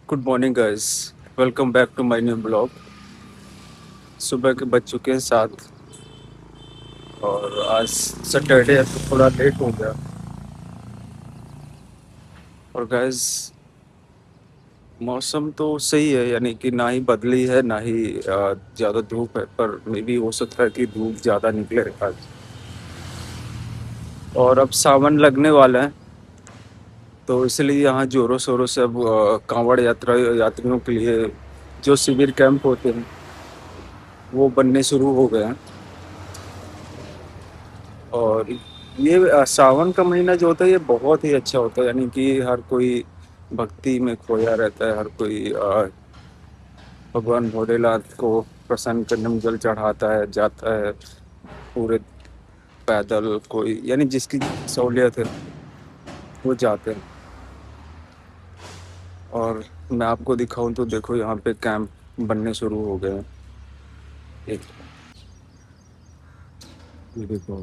Good morning guys. Welcome back to my new blog. सुबह के बज चुके हैं 7 और आज सैटरडे है तो थोड़ा लेट हो गया। और गाइस मौसम तो सही है, यानी कि ना ही बदली है ना ही ज़्यादा धूप है, पर मे भी हो सकता है कि धूप ज़्यादा निकले आज। और अब सावन लगने वाला है तो इसलिए यहाँ ज़ोरों शोरों से अब कांवड़ यात्रियों के लिए जो शिविर कैंप होते हैं वो बनने शुरू हो गए हैं। और ये सावन का महीना जो होता है ये बहुत ही अच्छा होता है, यानी कि हर कोई भक्ति में खोया रहता है। हर कोई भगवान भोलेनाथ को प्रसन्न करने में जल चढ़ाता है, जाता है पूरे पैदल, कोई यानी जिसकी सहूलियत है वो जाते हैं। और मैं आपको दिखाऊं तो देखो यहाँ पे कैंप बनने शुरू हो गए हैं। एक ये देखो,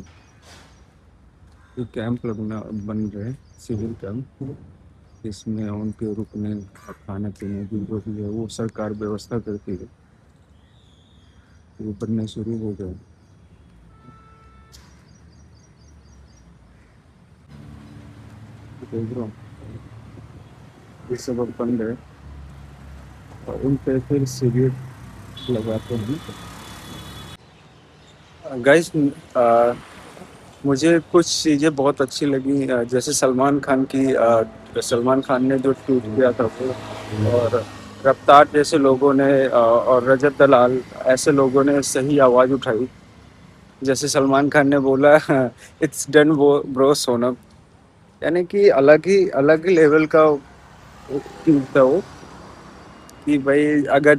ये कैंप लगना बन रहे हैं, सिविल कैंप। इसमें उनके रुकने और खाने पीने की जो भी है वो सरकार व्यवस्था करती है। वो बनने शुरू हो गए। देख रहा हूँ ये सब अब बन रहे और उन पे फिर सिगरेट लगाते हैं। गाइस मुझे कुछ चीज़ें बहुत अच्छी लगी, जैसे सलमान खान ने जो ट्वीट किया था वो, और रफ्तार जैसे लोगों ने और रजत दलाल ऐसे लोगों ने सही आवाज़ उठाई। जैसे सलमान खान ने बोला इट्स डन वो ब्रो सोनम, यानी कि अलग ही लेवल का ट्वीट था वो। कि भाई अगर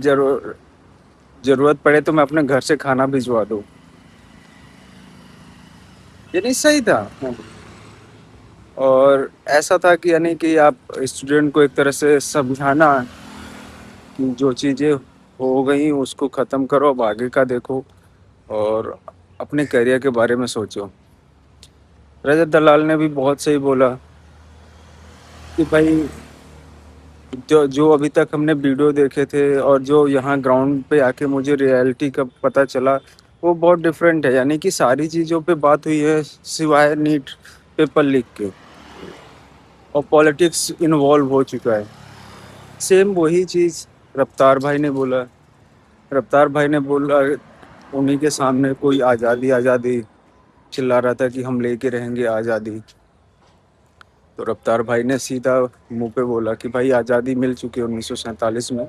जरूरत पड़े तो मैं अपने घर से खाना भिजवा दूँ। ये नहीं सही था। और ऐसा था कि यानी कि आप स्टूडेंट को एक तरह से समझाना कि जो चीज़ें हो गई उसको ख़त्म करो, अब आगे का देखो और अपने करियर के बारे में सोचो। रजत दलाल ने भी बहुत सही बोला कि भाई जो जो अभी तक हमने वीडियो देखे थे और जो यहाँ ग्राउंड पे आके मुझे रियलिटी का पता चला वो बहुत डिफरेंट है। यानी कि सारी चीज़ों पे बात हुई है सिवाय नीट पेपर लीक के, और पॉलिटिक्स इन्वॉल्व हो चुका है। सेम वही चीज़ रफ्तार भाई ने बोला। रफ्तार भाई ने बोला उन्हीं के सामने कोई आज़ादी आज़ादी चिल्ला रहा था कि हम लेके रहेंगे आज़ादी। तो रफ्तार भाई ने सीधा मुंह पे बोला कि भाई आज़ादी मिल चुकी है 1947 में।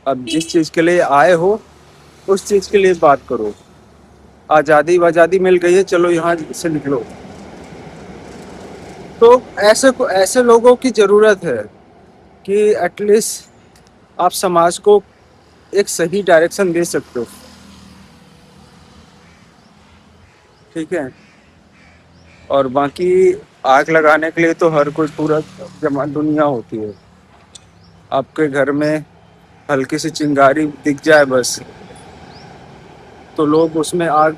अब जिस चीज़ के लिए आए हो उस चीज़ के लिए बात करो। आज़ादी वाज़ादी मिल गई है, चलो यहाँ से निकलो। तो ऐसे लोगों की ज़रूरत है कि एटलीस्ट आप समाज को एक सही डायरेक्शन दे सकते हो। ठीक है। और बाकी आग लगाने के लिए तो हर कोई पूरा जमा दुनिया होती है। आपके घर में हल्की सी चिंगारी दिख जाए बस तो लोग उसमें आग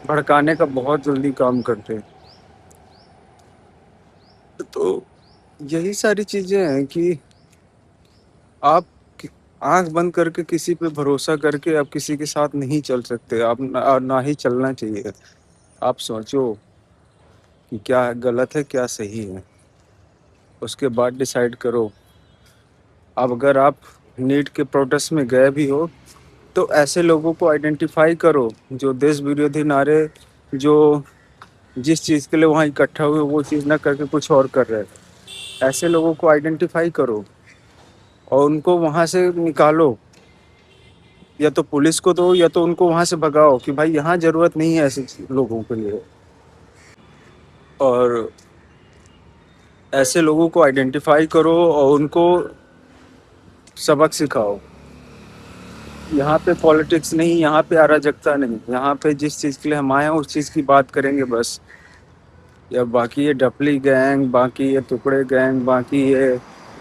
भड़काने का बहुत जल्दी काम करते हैं। तो यही सारी चीज़ें हैं कि आप आंख बंद करके किसी पे भरोसा करके आप किसी के साथ नहीं चल सकते। आप ना ही चलना चाहिए। आप सोचो कि क्या गलत है क्या सही है, उसके बाद डिसाइड करो। अब अगर आप नीट के प्रोटेस्ट में गए भी हो तो ऐसे लोगों को आइडेंटिफाई करो जो देश विरोधी नारे, जो जिस चीज़ के लिए वहाँ इकट्ठा हुए वो चीज़ ना करके कुछ और कर रहे हैं। ऐसे लोगों को आइडेंटिफाई करो और उनको वहाँ से निकालो। या तो पुलिस को दो या तो उनको वहाँ से भगाओ कि भाई यहाँ ज़रूरत नहीं है ऐसे लोगों के लिए। और ऐसे लोगों को आइडेंटिफाई करो और उनको सबक सिखाओ। यहाँ पे पॉलिटिक्स नहीं, यहाँ पे अराजकता नहीं, यहाँ पे जिस चीज़ के लिए हम आए हैं उस चीज़ की बात करेंगे बस। या बाकी ये डपली गैंग, बाकी ये टुकड़े गैंग, बाकी ये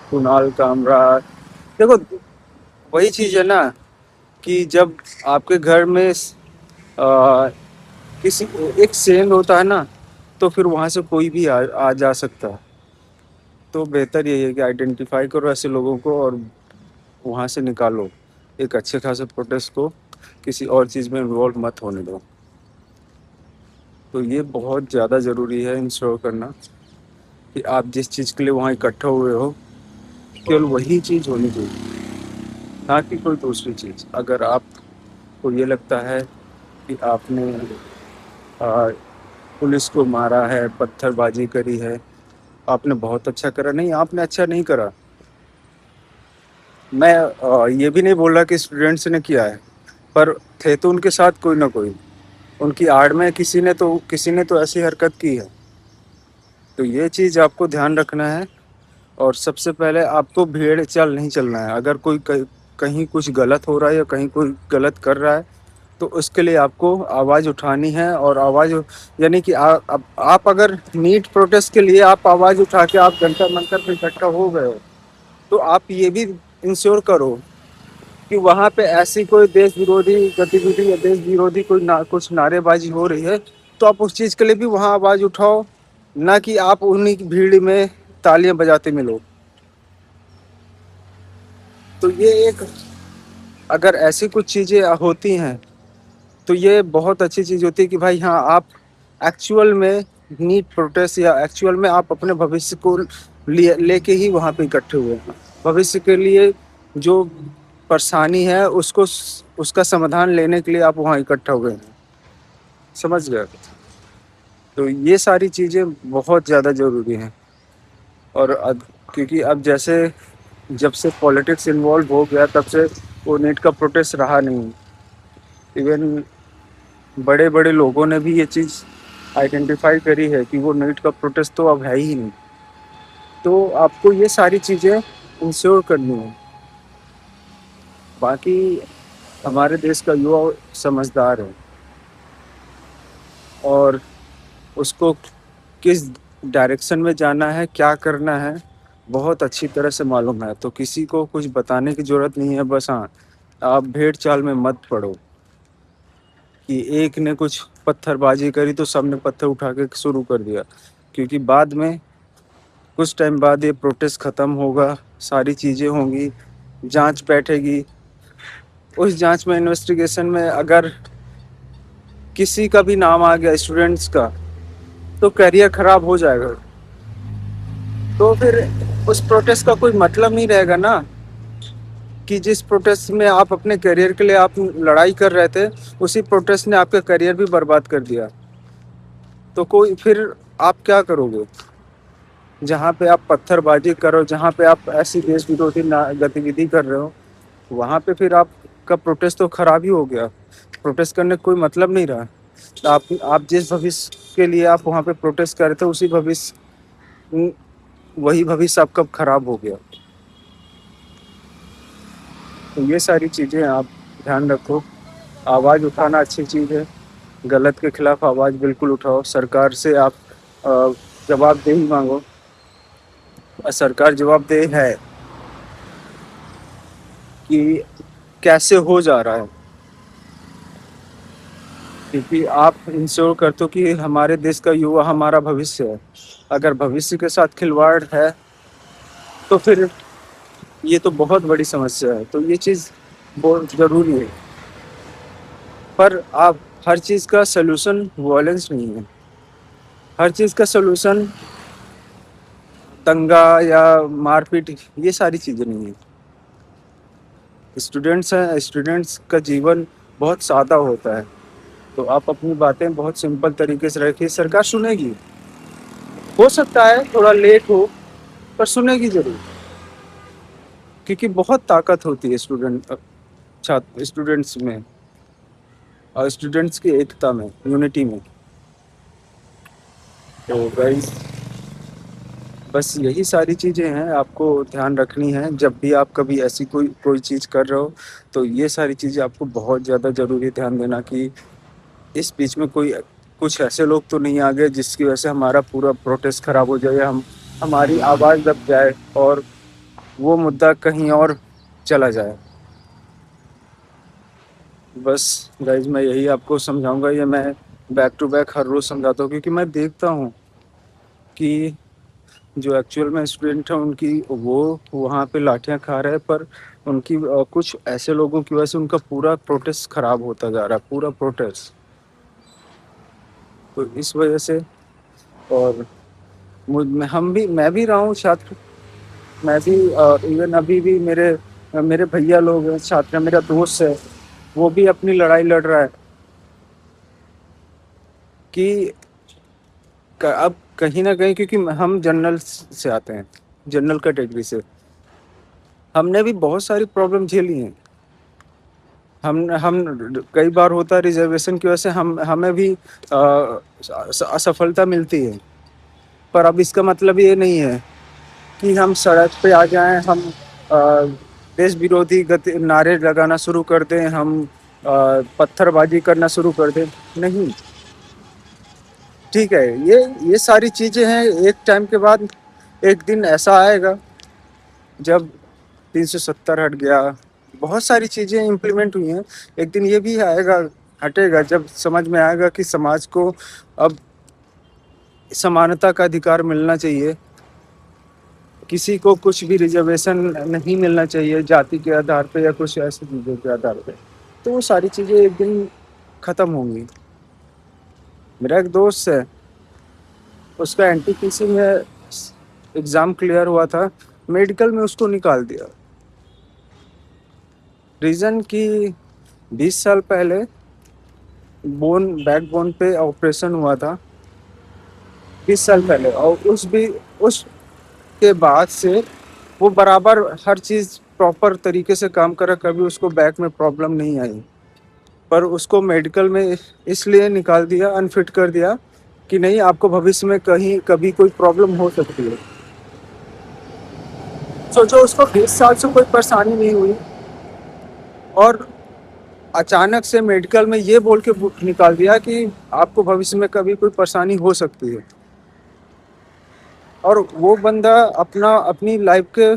कुणाल कामरा, देखो वही चीज़ है ना कि जब आपके घर में किसी एक सेंध होता है ना तो फिर वहाँ से कोई भी आ जा सकता है। तो बेहतर यही है कि आइडेंटिफाई करो ऐसे लोगों को और वहाँ से निकालो। एक अच्छे खासे प्रोटेस्ट को किसी और चीज़ में इन्वॉल्व मत होने दो। तो ये बहुत ज़्यादा ज़रूरी है इंश्योर करना कि आप जिस चीज़ के लिए वहाँ इकट्ठे हुए हो, केवल वही चीज़ होनी चाहिए, ना कि कोई दूसरी चीज़। अगर आपको ये लगता है कि आपने अ, पुलिस को मारा है, पत्थरबाजी करी है, आपने बहुत अच्छा करा, नहीं आपने अच्छा नहीं करा। मैं ये भी नहीं बोल रहा कि स्टूडेंट्स ने किया है, पर थे तो उनके साथ कोई ना कोई, उनकी आड़ में किसी ने तो ऐसी हरकत की है। तो ये चीज़ आपको ध्यान रखना है। और सबसे पहले आपको भेड़ चाल नहीं चलना है। अगर कोई कहीं कुछ गलत हो रहा है या कहीं कोई गलत कर रहा है, तो उसके लिए आपको आवाज़ उठानी है। और आवाज़ यानी कि आप अगर नीट प्रोटेस्ट के लिए आप आवाज़ उठा के आप जंतर मंतर पे इकट्ठा हो गए हो, तो आप ये भी इंश्योर करो कि वहाँ पे ऐसी कोई देश विरोधी गतिविधि या देश विरोधी कोई कुछ नारेबाजी हो रही है, तो आप उस चीज़ के लिए भी वहाँ आवाज़ उठाओ, ना कि आप उन्हीं की भीड़ में तालियां बजाते मिलो। तो ये एक, अगर ऐसी कुछ चीज़ें होती हैं, तो ये बहुत अच्छी चीज़ होती है कि भाई हाँ, आप एक्चुअल में नीट प्रोटेस्ट या एक्चुअल में आप अपने भविष्य को लिए लेके ही वहाँ पे इकट्ठे हुए हैं। भविष्य के लिए जो परेशानी है उसको उसका समाधान लेने के लिए आप वहाँ इकट्ठा हुए हैं। समझ गए? तो ये सारी चीज़ें बहुत ज़्यादा ज़रूरी हैं। और क्योंकि अब जैसे जब से पॉलिटिक्स इन्वॉल्व हो गया, तब से वो नीट का प्रोटेस्ट रहा नहीं। इवन बड़े बड़े लोगों ने भी ये चीज़ आइडेंटिफाई करी है कि वो नीट का प्रोटेस्ट तो अब है ही नहीं। तो आपको ये सारी चीज़ें इंश्योर करनी है। बाकी हमारे देश का युवा समझदार है और उसको किस डायरेक्शन में जाना है, क्या करना है, बहुत अच्छी तरह से मालूम है। तो किसी को कुछ बताने की ज़रूरत नहीं है। बस हाँ, आप भेड़ चाल में मत पड़ो कि एक ने कुछ पत्थरबाजी करी तो सबने पत्थर उठा के शुरू कर दिया। क्योंकि बाद में कुछ टाइम बाद ये प्रोटेस्ट ख़त्म होगा, सारी चीज़ें होंगी, जांच बैठेगी। उस जांच में, इन्वेस्टिगेशन में अगर किसी का भी नाम आ गया स्टूडेंट्स का, तो करियर ख़राब हो जाएगा। तो फिर उस प्रोटेस्ट का कोई मतलब नहीं रहेगा ना, कि जिस प्रोटेस्ट में आप अपने करियर के लिए आप लड़ाई कर रहे थे, उसी प्रोटेस्ट ने आपका करियर भी बर्बाद कर दिया। तो कोई फिर आप क्या करोगे? जहाँ पे आप पत्थरबाजी करो, जहाँ पे आप ऐसी देश विरोधी गतिविधि कर रहे हो, वहाँ पे फिर आपका प्रोटेस्ट तो खराब ही हो गया। प्रोटेस्ट करने का कोई मतलब नहीं रहा। तो आप जिस भविष्य के लिए आप वहाँ पे प्रोटेस्ट कर रहे थे, उसी भविष्य वही भविष्य आपका खराब हो गया। तो ये सारी चीज़ें आप ध्यान रखो। आवाज़ उठाना अच्छी चीज़ है, गलत के खिलाफ आवाज़ बिल्कुल उठाओ। सरकार से आप अ, जवाबदेही मांगो। सरकार जवाबदेह है कि कैसे हो जा रहा है, क्योंकि आप इंश्योर करते हो कि हमारे देश का युवा हमारा भविष्य है। अगर भविष्य के साथ खिलवाड़ है, तो फिर ये तो बहुत बड़ी समस्या है। तो ये चीज़ बहुत ज़रूरी है। पर आप, हर चीज़ का सलूशन वॉयलेंस नहीं है। हर चीज़ का सलूशन दंगा या मारपीट, ये सारी चीज़ें नहीं है। स्टूडेंट्स हैं, स्टूडेंट्स का जीवन बहुत सादा होता है। तो आप अपनी बातें बहुत सिंपल तरीके से रखिए, सरकार सुनेगी। हो सकता है थोड़ा लेट हो, पर सुनेगी ज़रूर। क्योंकि बहुत ताकत होती है छात्र स्टूडेंट्स में, और स्टूडेंट्स की एकता में, यूनिटी में। तो गाइस, बस यही सारी चीज़ें हैं आपको ध्यान रखनी है जब भी आप कभी ऐसी कोई कोई चीज़ कर रहे हो। तो ये सारी चीज़ें आपको बहुत ज़्यादा ज़रूरी ध्यान देना कि इस बीच में कोई कुछ ऐसे लोग तो नहीं आ गए जिसकी वजह से हमारा पूरा प्रोटेस्ट खराब हो जाए, या हमारी आवाज़ दब जाए और वो मुद्दा कहीं और चला जाए। बस गाइज, मैं यही आपको समझाऊंगा। ये मैं बैक टू बैक हर रोज़ समझाता हूँ, क्योंकि मैं देखता हूँ कि जो एक्चुअल में स्टूडेंट हैं उनकी वो वहाँ पे लाठियाँ खा रहे हैं, पर उनकी कुछ ऐसे लोगों की वजह से उनका पूरा प्रोटेस्ट खराब होता जा रहा है, पूरा प्रोटेस्ट। तो इस वजह से, और मैं भी रहा हूँ छात्र। मैं भी इवन अभी भी मेरे भैया लोग हैं छात्र, मेरा दोस्त है, वो भी अपनी लड़ाई लड़ रहा है कि अब कहीं ना कहीं, क्योंकि हम जनरल से आते हैं, जनरल कैटेगरी से, हमने भी बहुत सारी प्रॉब्लम झेली हैं। हम कई बार होता है रिजर्वेशन की वजह से हमें भी असफलता मिलती है, पर अब इसका मतलब ये नहीं है कि हम सड़क पे आ जाएं, हम अ, देश विरोधी गति नारे लगाना शुरू कर दें, हम पत्थरबाजी करना शुरू कर दें। नहीं, ठीक है, ये सारी चीज़ें हैं। एक टाइम के बाद एक दिन ऐसा आएगा जब 370 हट गया, बहुत सारी चीज़ें इम्प्लीमेंट हुई हैं। एक दिन ये भी आएगा, हटेगा, जब समझ में आएगा कि समाज को अब समानता का अधिकार मिलना चाहिए, किसी को कुछ भी रिजर्वेशन नहीं मिलना चाहिए जाति के आधार पे या कुछ ऐसी चीज़ों के आधार पे। तो वो सारी चीज़ें एक दिन ख़त्म होंगी। मेरा एक दोस्त है, उसका एनटीपीसी में एग्ज़ाम क्लियर हुआ था, मेडिकल में उसको निकाल दिया। रीज़न कि 20 साल पहले बैकबोन पे ऑपरेशन हुआ था, 20 साल पहले, और उसके बाद से वो बराबर हर चीज़ प्रॉपर तरीके से काम करा, कभी उसको बैक में प्रॉब्लम नहीं आई। पर उसको मेडिकल में इसलिए निकाल दिया, अनफिट कर दिया कि नहीं, आपको भविष्य में कहीं कभी कोई प्रॉब्लम हो सकती है। सोचो, उसको 20 साल से कोई परेशानी नहीं हुई, और अचानक से मेडिकल में ये बोल के निकाल दिया कि आपको भविष्य में कभी कोई परेशानी हो सकती है। और वो बंदा अपनी लाइफ के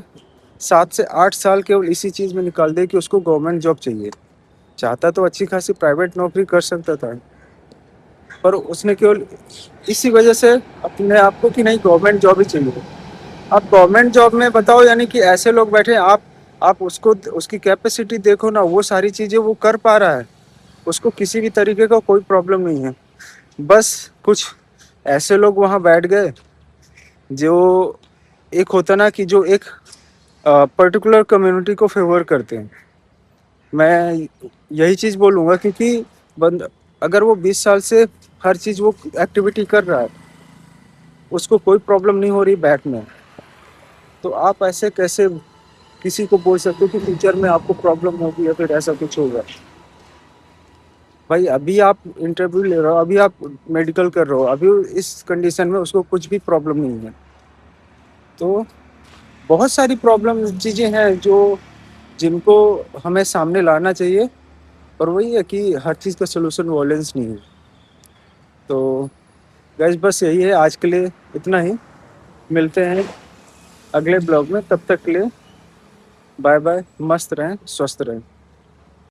7 से 8 साल केवल इसी चीज़ में निकाल दे कि उसको गवर्नमेंट जॉब चाहिए। चाहता तो अच्छी खासी प्राइवेट नौकरी कर सकता था, पर उसने केवल इसी वजह से अपने आप को कि नहीं, गवर्नमेंट जॉब ही चाहिए। अब गवर्नमेंट जॉब में बताओ, यानी कि ऐसे लोग बैठे हैं, आप उसको उसकी कैपेसिटी देखो ना, वो सारी चीज़ें वो कर पा रहा है, उसको किसी भी तरीके का कोई प्रॉब्लम नहीं है। बस कुछ ऐसे लोग वहाँ बैठ गए, जो एक होता ना कि जो एक पर्टिकुलर कम्युनिटी को फेवर करते हैं। मैं यही चीज़ बोलूँगा, क्योंकि अगर वो 20 साल से हर चीज़ वो एक्टिविटी कर रहा है, उसको कोई प्रॉब्लम नहीं हो रही बैक में, तो आप ऐसे कैसे किसी को बोल सकते हो कि फ्यूचर में आपको प्रॉब्लम होगी या फिर ऐसा कुछ होगा? भाई, अभी आप इंटरव्यू ले रहे हो, अभी आप मेडिकल कर रहे हो, अभी इस कंडीशन में उसको कुछ भी प्रॉब्लम नहीं है। तो बहुत सारी प्रॉब्लम चीज़ें हैं जो जिनको हमें सामने लाना चाहिए, और वही है कि हर चीज़ का सलूशन वॉयलेंस नहीं है। तो गाइस, बस यही है आज के लिए, इतना ही। मिलते हैं अगले ब्लॉग में, तब तक के लिए बाय बाय, मस्त रहें, स्वस्थ रहें।